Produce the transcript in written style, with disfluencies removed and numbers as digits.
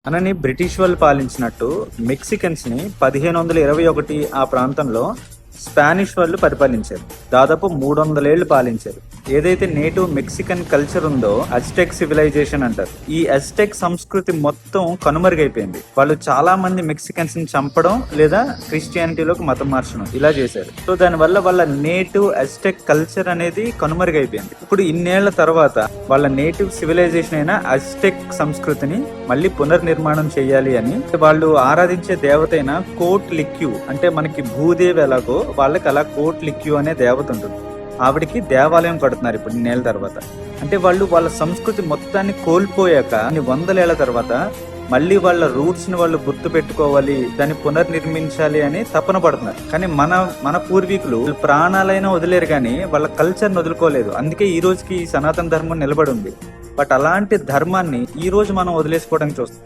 మనని బ్రిటిష్ వాళ్ళు పాలించినట్టు మెక్సికన్స్ ని 1521 ఆ ప్రాంతంలో స్పానిష్ వాళ్ళు పరిపాలించారు. దాదాపు 300 ఏళ్లు పాలించారు. ఏదైతే నేటివ్ మెక్సికన్ కల్చర్ ఉందో అజ్టెక్ సివిలైజేషన్ అంటారు. ఈ అజ్టెక్ సంస్కృతి మొత్తం కనుమరుగైపోయింది. వాళ్ళు చాలా మంది మెక్సికన్స్ ని చంపడం లేదా క్రిస్టియానిటీలోకి మతం మార్చడం ఇలా చేశారు. సో దానివల్ల వాళ్ళ నేటివ్ అజ్టెక్ కల్చర్ అనేది కనుమరుగైపోయింది. ఇప్పుడు ఇన్నేళ్ల తర్వాత వాళ్ళ నేటివ్ సివిలైజేషన్ అయిన అజ్టెక్ సంస్కృతిని మళ్ళీ పునర్నిర్మాణం చేయాలి అని వాళ్ళు ఆరాధించే దేవత అయిన కోట్ లిక్యూ, అంటే మనకి భూదేవి ఎలాగో వాళ్ళకి అలా కోట్ లిక్యూ అనే దేవత ఉంటుంది. ఆవిడికి దేవాలయం కడుతున్నారు ఇప్పుడు ఇన్నేళ్ల తర్వాత. అంటే వాళ్ళు వాళ్ళ సంస్కృతి మొత్తాన్ని కోల్పోయాక ఇన్ని వందలేళ్ల తర్వాత మళ్ళీ వాళ్ళ రూట్స్ ని వాళ్ళు గుర్తు పెట్టుకోవాలి, దాన్ని పునర్నిర్మించాలి అని తపన పడుతున్నారు. కానీ మన పూర్వీకులు ప్రాణాలైనా వదిలేరు కానీ వాళ్ళ కల్చర్ ని వదులుకోలేదు. అందుకే ఈ రోజుకి ఈ సనాతన ధర్మం నిలబడి ఉంది. బట్ అలాంటి ధర్మాన్ని ఈ రోజు మనం వదిలేసుకోవడానికి చూస్తాం.